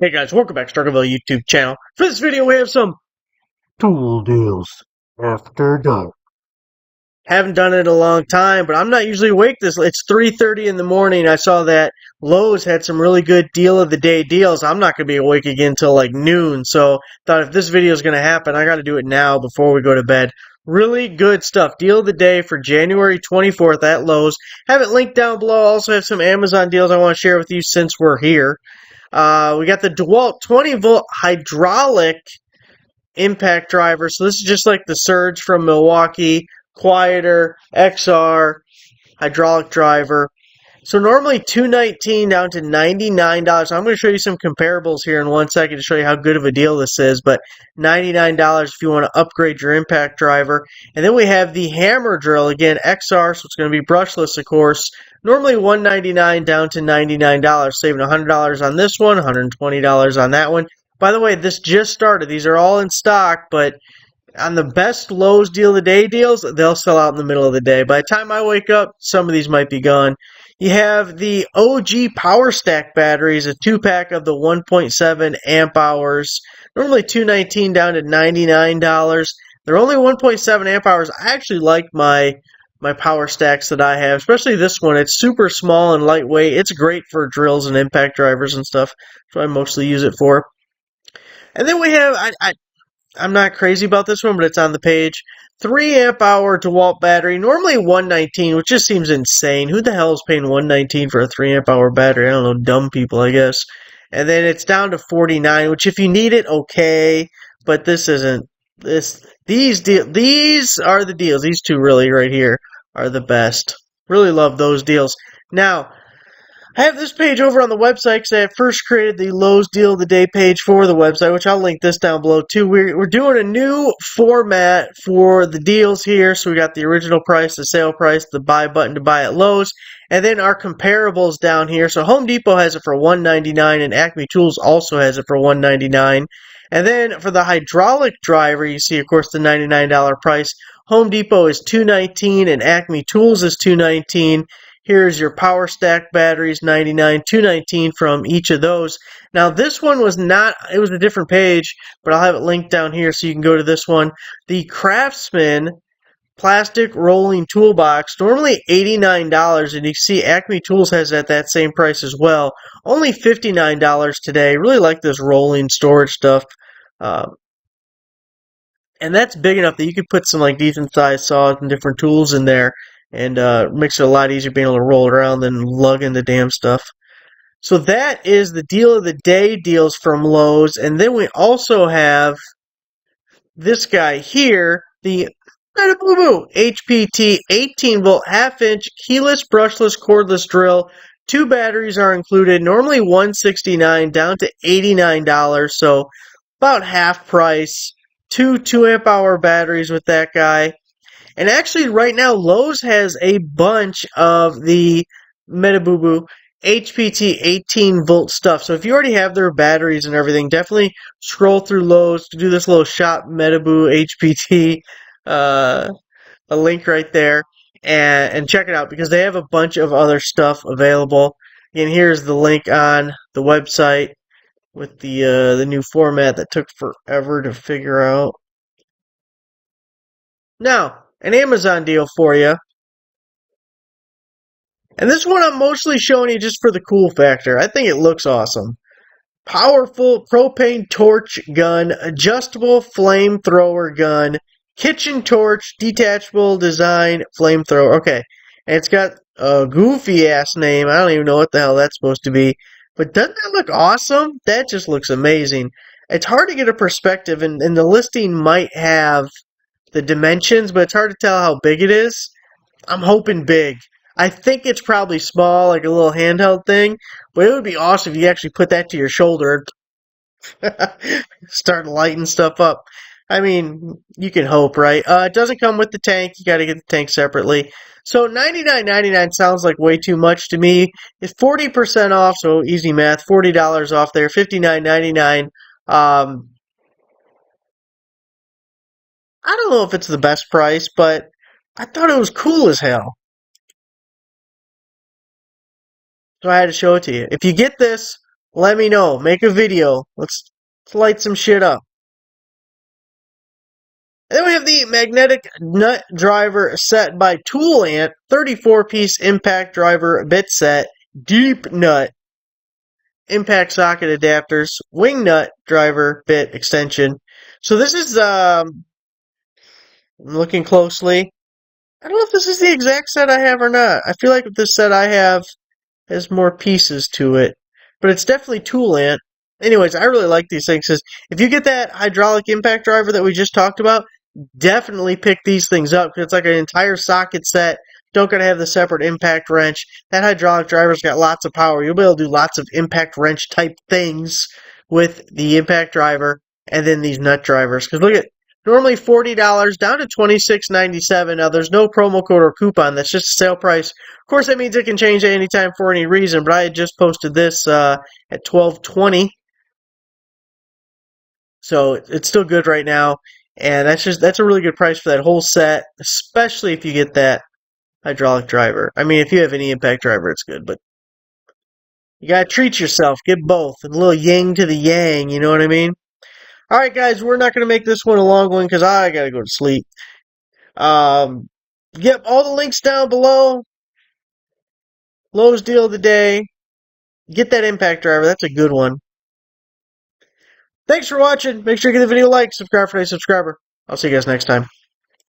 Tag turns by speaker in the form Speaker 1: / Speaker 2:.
Speaker 1: Hey guys, welcome back to Struggleville YouTube channel. For this video we have some tool deals after dark. Haven't done it in a long time, but I'm not usually awake it's 3:30 in the morning. I saw that Lowe's had some really good deal of the day deals. I'm not going to be awake again until like noon, so thought if this video is going to happen, I got to do it now before we go to bed. Really good stuff. Deal of the day for January 24th at Lowe's. Have it linked down below. Also have some Amazon deals I want to share with you since we're here. We got the DeWALT 20-volt hydraulic impact driver. So this is just like the Surge from Milwaukee, quieter, XR, hydraulic driver. So normally $219 down to $99. I'm going to show you some comparables here in 1 second to show you how good of a deal this is. But $99 if you want to upgrade your impact driver. And then we have the hammer drill, again, XR, so it's going to be brushless, of course. Normally $199 down to $99, saving $100 on this one, $120 on that one. By the way, this just started. These are all in stock, but on the best Lowe's deal of the day deals, they'll sell out in the middle of the day. By the time I wake up, some of these might be gone. You have the OG Power Stack batteries, a 2-pack of the 1.7 amp hours. Normally $219 down to $99. They're only 1.7 amp hours. I actually like my power stacks that I have, especially this one. It's super small and lightweight. It's great for drills and impact drivers and stuff. That's what I mostly use it for. And then we have, I'm not crazy about this one, but it's on the page. 3 amp hour DeWALT battery, normally $119, which just seems insane. Who the hell is paying $119 for a 3 amp hour battery? I don't know, dumb people, I guess. And then it's down to $49, which if you need it, okay, but this isn't. These are the deals. These two really right here are the best. Really love those deals. Now, I have this page over on the website because I first created the Lowe's Deal of the Day page for the website, which I'll link this down below too. We're doing a new format for the deals here. So we got the original price, the sale price, the buy button to buy at Lowe's, and then our comparables down here. So Home Depot has it for $199, and Acme Tools also has it for $199. And then for the hydraulic driver, you see, of course, the $99 price. Home Depot is $219, and Acme Tools is $219. Here's your Power Stack batteries, $99, $219 from each of those. Now, this one was not, it was a different page, but I'll have it linked down here so you can go to this one. The Craftsman plastic rolling toolbox, normally $89, and you can see Acme Tools has that same price as well. Only $59 today. Really like this rolling storage stuff. And that's big enough that you could put some like decent sized saws and different tools in there. And makes it a lot easier being able to roll it around than lugging the damn stuff. So that is the deal of the day deals from Lowe's. And then we also have this guy here, the HPT 18-volt half-inch keyless brushless cordless drill. 2 batteries are included. Normally $169 down to $89. So about half price. 2 amp hour batteries with that guy. And actually, right now, Lowe's has a bunch of the Metaboo HPT 18-volt stuff. So if you already have their batteries and everything, definitely scroll through Lowe's to do this little shop Metaboo HPT, a link right there, and check it out because they have a bunch of other stuff available. And here's the link on the website with the new format that took forever to figure out. Now, an Amazon deal for you. And this one I'm mostly showing you just for the cool factor. I think it looks awesome. Powerful propane torch gun, adjustable flamethrower gun, kitchen torch, detachable design, flamethrower. Okay, and it's got a goofy ass name. I don't even know what the hell that's supposed to be. But doesn't that look awesome? That just looks amazing. It's hard to get a perspective, and the listing might have the dimensions, but it's hard to tell how big it is. I'm hoping big. I think it's probably small, like a little handheld thing, but it would be awesome if you actually put that to your shoulder and start lighting stuff up. I mean, you can hope, right? It doesn't come with the tank. You got to get the tank separately. So $99.99 sounds like way too much to me. It's 40% off, so easy math. $40 off there, $59.99. I don't know if it's the best price, but I thought it was cool as hell. So I had to show it to you. If you get this, let me know. Make a video. Let's light some shit up. And then we have the magnetic nut driver set by Tool Ant, 34-piece impact driver bit set, deep nut, impact socket adapters, wing nut driver bit extension. So this is, I'm looking closely. I don't know if this is the exact set I have or not. I feel like this set I have has more pieces to it, but it's definitely Tool Ant. Anyways, I really like these things because if you get that hydraulic impact driver that we just talked about, definitely pick these things up because it's like an entire socket set. Don't gotta have the separate impact wrench. That hydraulic driver's got lots of power. You'll be able to do lots of impact wrench type things with the impact driver and then these nut drivers. Because look at normally $40 down to $26.97. Now there's no promo code or coupon. That's just a sale price. Of course, that means it can change at any time for any reason. But I had just posted this at $12.20. So it's still good right now. And that's a really good price for that whole set, especially if you get that hydraulic driver. I mean, if you have any impact driver, it's good, but you gotta treat yourself. Get both. A little yin to the yang, you know what I mean? Alright, guys, we're not gonna make this one a long one because I gotta go to sleep. Yep, all the links down below. Lowe's deal of the day. Get that impact driver. That's a good one. Thanks for watching. Make sure you give the video a like, subscribe for a subscriber. I'll see you guys next time.